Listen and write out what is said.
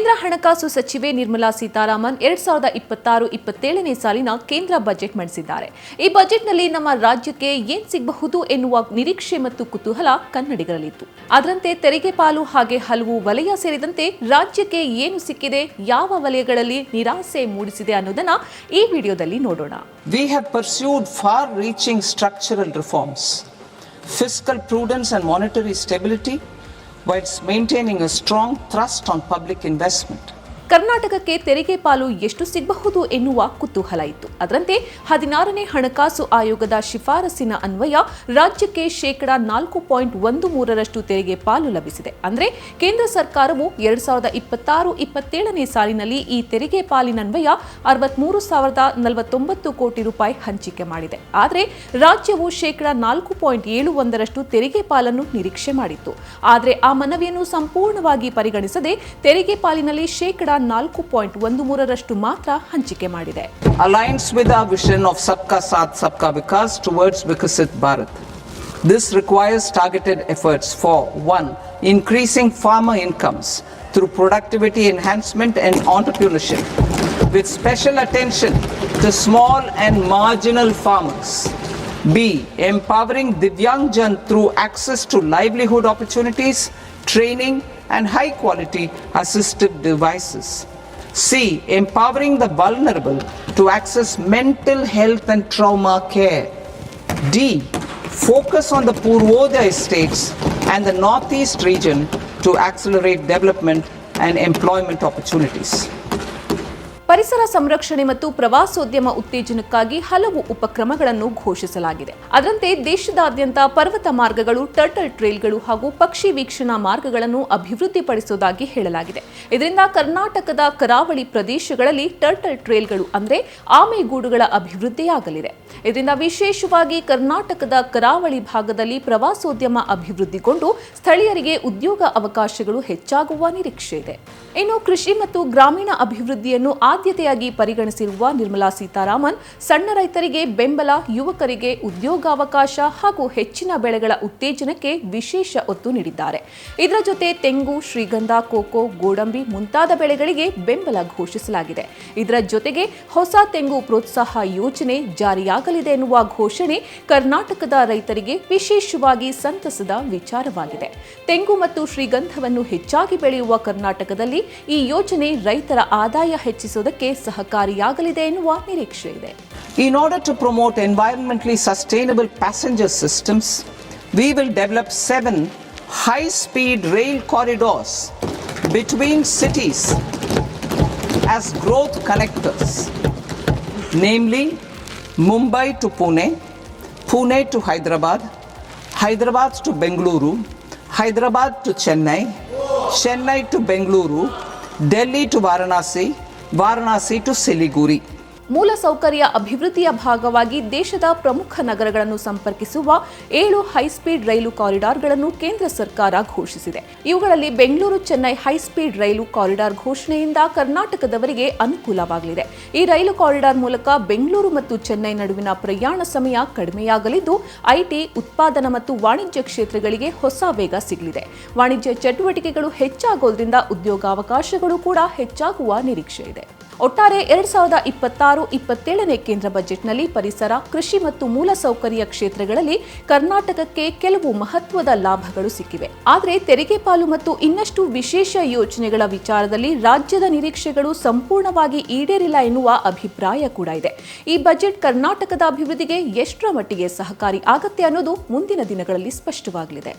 ಕೇಂದ್ರ ಹಣಕಾಸು ಸಚಿವೆ ನಿರ್ಮಲಾ ಸೀತಾರಾಮನ್ 2026-27ನೇ ಸಾಲಿನ ಕೇಂದ್ರ ಬಜೆಟ್ ಮಂಡಿಸಿದ್ದಾರೆ. ಈ ಬಜೆಟ್ನಲ್ಲಿ ನಮ್ಮ ರಾಜ್ಯಕ್ಕೆ ಏನು ಸಿಗಬಹುದು ಎನ್ನುವ ನಿರೀಕ್ಷೆ ಮತ್ತು ಕುತೂಹಲ ಕನ್ನಡಿಗರಲ್ಲಿತ್ತು. ಅದರಂತೆ ತೆರಿಗೆ ಪಾಲು ಹಾಗೆ ಹಲವು ವಲಯ ಸೇರಿದಂತೆ ರಾಜ್ಯಕ್ಕೆ ಏನು ಸಿಕ್ಕಿದೆ, ಯಾವ ವಲಯಗಳಲ್ಲಿ ನಿರಾಸೆ ಮೂಡಿಸಿದೆ ಅನ್ನೋದನ್ನ ಈ ವಿಡಿಯೋದಲ್ಲಿ ನೋಡೋಣ. We have pursued far-reaching structural reforms, fiscal prudence and monetary stability, whilst maintaining a strong thrust on public investment. ಕರ್ನಾಟಕಕ್ಕೆ ತೆರಿಗೆ ಪಾಲು ಎಷ್ಟು ಸಿಗಬಹುದು ಎನ್ನುವ ಕುತೂಹಲ ಇತ್ತು. ಅದರಂತೆ 16ನೇ ಹಣಕಾಸು ಆಯೋಗದ ಶಿಫಾರಸಿನ ಅನ್ವಯ ರಾಜ್ಯಕ್ಕೆ ಶೇಕಡಾ 4.13% ತೆರಿಗೆ ಪಾಲು ಲಭಿಸಿದೆ. ಅಂದರೆ ಕೇಂದ್ರ ಸರ್ಕಾರವು 2026-27ನೇ ಸಾಲಿನಲ್ಲಿ ಈ ತೆರಿಗೆ ಪಾಲಿನನ್ವಯ 63,049 ಕೋಟಿ ರೂಪಾಯಿ ಹಂಚಿಕೆ ಮಾಡಿದೆ. ಆದರೆ ರಾಜ್ಯವು ಶೇಕಡಾ 4.71% ತೆರಿಗೆ ಪಾಲನ್ನು ನಿರೀಕ್ಷೆ ಮಾಡಿತ್ತು. ಆದರೆ ಆ ಮನವಿಯನ್ನು ಸಂಪೂರ್ಣವಾಗಿ ಪರಿಗಣಿಸದೆ ತೆರಿಗೆ ಪಾಲಿನಲ್ಲಿ ಶೇಕಡಾ 4.13% ಮಾತ್ರ ಹಂಚಿಕೆ ಮಾಡಿದೆ. Aligns with our vision of Sabka Saath Sabka Vikas towards Vikasit Bharat. This requires targeted efforts for 1. Increasing farmer incomes through productivity enhancement and entrepreneurship, with special attention to small and marginal farmers. B. Empowering Divyangjan through access to livelihood opportunities, training and high-quality assistive devices. C. Empowering the vulnerable to access mental health and trauma care. D. Focus on the Purvodaya states and the Northeast region to accelerate development and employment opportunities. ಪರಿಸರ ಸಂರಕ್ಷಣೆ ಮತ್ತು ಪ್ರವಾಸೋದ್ಯಮ ಉತ್ತೇಜನಕ್ಕಾಗಿ ಹಲವು ಉಪಕ್ರಮಗಳನ್ನು ಘೋಷಿಸಲಾಗಿದೆ. ಅದರಂತೆ ದೇಶದಾದ್ಯಂತ ಪರ್ವತ ಮಾರ್ಗಗಳು, ಟರ್ಟಲ್ ಟ್ರೇಲ್ಗಳು ಹಾಗೂ ಪಕ್ಷಿ ವೀಕ್ಷಣಾ ಮಾರ್ಗಗಳನ್ನು ಅಭಿವೃದ್ಧಿಪಡಿಸುವುದಾಗಿ ಹೇಳಲಾಗಿದೆ. ಇದರಿಂದ ಕರ್ನಾಟಕದ ಕರಾವಳಿ ಪ್ರದೇಶಗಳಲ್ಲಿ ಟರ್ಟಲ್ ಟ್ರೇಲ್ಗಳು ಅಂದರೆ ಆಮೆಗೂಡುಗಳ ಅಭಿವೃದ್ಧಿಯಾಗಲಿದೆ. ಇದರಿಂದ ವಿಶೇಷವಾಗಿ ಕರ್ನಾಟಕದ ಕರಾವಳಿ ಭಾಗದಲ್ಲಿ ಪ್ರವಾಸೋದ್ಯಮ ಅಭಿವೃದ್ಧಿಗೊಂಡು ಸ್ಥಳೀಯರಿಗೆ ಉದ್ಯೋಗ ಅವಕಾಶಗಳು ಹೆಚ್ಚಾಗುವ ನಿರೀಕ್ಷೆ ಇದೆ. ಇನ್ನು ಕೃಷಿ ಮತ್ತು ಗ್ರಾಮೀಣ ಅಭಿವೃದ್ಧಿಯನ್ನು ಆದ್ಯತೆಯಾಗಿ ಪರಿಗಣಿಸಿರುವ ನಿರ್ಮಲಾ ಸೀತಾರಾಮನ್ ಸಣ್ಣ ರೈತರಿಗೆ ಬೆಂಬಲ, ಯುವಕರಿಗೆ ಉದ್ಯೋಗಾವಕಾಶ ಹಾಗೂ ಹೆಚ್ಚಿನ ಬೆಳೆಗಳ ಉತ್ತೇಜನಕ್ಕೆ ವಿಶೇಷ ಒತ್ತು ನೀಡಿದ್ದಾರೆ. ಇದರ ಜೊತೆ ತೆಂಗು, ಶ್ರೀಗಂಧ, ಕೋಕೋ, ಗೋಡಂಬಿ ಮುಂತಾದ ಬೆಳೆಗಳಿಗೆ ಬೆಂಬಲ ಘೋಷಿಸಲಾಗಿದೆ. ಇದರ ಜೊತೆಗೆ ಹೊಸ ತೆಂಗು ಪ್ರೋತ್ಸಾಹ ಯೋಜನೆ ಜಾರಿಯಾಗಲಿದೆ ಎನ್ನುವ ಘೋಷಣೆ ಕರ್ನಾಟಕದ ರೈತರಿಗೆ ವಿಶೇಷವಾಗಿ ಸಂತಸದ ವಿಚಾರವಾಗಿದೆ. ತೆಂಗು ಮತ್ತು ಶ್ರೀಗಂಧವನ್ನು ಹೆಚ್ಚಾಗಿ ಬೆಳೆಯುವ ಕರ್ನಾಟಕದಲ್ಲಿ ಈ ಯೋಜನೆ ರೈತರ ಆದಾಯ ಹೆಚ್ಚಿಸುವುದಕ್ಕೆ ಸಹಕಾರಿಯಾಗಲಿದೆ ಎನ್ನುವ ನಿರೀಕ್ಷೆ ಇದೆ. In order to promote environmentally sustainable passenger systems, we will develop 7 high-speed rail corridors between cities as growth connectors, namely Mumbai to Pune, Pune to Hyderabad, Hyderabad to Bengaluru, Hyderabad to Chennai, Chennai to Bengaluru, Delhi to Varanasi, Varanasi to Siliguri. ಮೂಲಸೌಕರ್ಯ ಅಭಿವೃದ್ಧಿಯ ಭಾಗವಾಗಿ ದೇಶದ ಪ್ರಮುಖ ನಗರಗಳನ್ನು ಸಂಪರ್ಕಿಸುವ 7 high speed ರೈಲು ಕಾರಿಡಾರ್ಗಳನ್ನು ಕೇಂದ್ರ ಸರ್ಕಾರ ಘೋಷಿಸಿದೆ. ಇವುಗಳಲ್ಲಿ ಬೆಂಗಳೂರು ಚೆನ್ನೈ ಹೈಸ್ಪೀಡ್ ರೈಲು ಕಾರಿಡಾರ್ ಘೋಷಣೆಯಿಂದ ಕರ್ನಾಟಕದವರಿಗೆ ಅನುಕೂಲವಾಗಲಿದೆ. ಈ ರೈಲು ಕಾರಿಡಾರ್ ಮೂಲಕ ಬೆಂಗಳೂರು ಮತ್ತು ಚೆನ್ನೈ ನಡುವಿನ ಪ್ರಯಾಣ ಸಮಯ ಕಡಿಮೆಯಾಗಲಿದ್ದು ಐಟಿ, ಉತ್ಪಾದನಾ ಮತ್ತು ವಾಣಿಜ್ಯ ಕ್ಷೇತ್ರಗಳಿಗೆ ಹೊಸ ವೇಗ ಸಿಗಲಿದೆ. ವಾಣಿಜ್ಯ ಚಟುವಟಿಕೆಗಳು ಹೆಚ್ಚಾಗೋದ್ರಿಂದ ಉದ್ಯೋಗಾವಕಾಶಗಳು ಕೂಡ ಹೆಚ್ಚಾಗುವ ನಿರೀಕ್ಷೆ ಇದೆ. ಒಟ್ಟಾರೆ 2026-27ನೇ ಕೇಂದ್ರ ಬಜೆಟ್ನಲ್ಲಿ ಪರಿಸರ, ಕೃಷಿ ಮತ್ತು ಮೂಲಸೌಕರ್ಯ ಕ್ಷೇತ್ರಗಳಲ್ಲಿ ಕರ್ನಾಟಕಕ್ಕೆ ಕೆಲವು ಮಹತ್ವದ ಲಾಭಗಳು ಸಿಕ್ಕಿವೆ. ಆದರೆ ತೆರಿಗೆ ಪಾಲು ಮತ್ತು ಇನ್ನಷ್ಟು ವಿಶೇಷ ಯೋಜನೆಗಳ ವಿಚಾರದಲ್ಲಿ ರಾಜ್ಯದ ನಿರೀಕ್ಷೆಗಳು ಸಂಪೂರ್ಣವಾಗಿ ಈಡೇರಿಲ್ಲ ಎನ್ನುವ ಅಭಿಪ್ರಾಯ ಕೂಡ ಇದೆ. ಈ ಬಜೆಟ್ ಕರ್ನಾಟಕದ ಅಭಿವೃದ್ಧಿಗೆ ಎಷ್ಟರ ಮಟ್ಟಿಗೆ ಸಹಕಾರಿ ಆಗತ್ತೆ ಅನ್ನೋದು ಮುಂದಿನ ದಿನಗಳಲ್ಲಿ ಸ್ಪಷ್ಟವಾಗಲಿದೆ.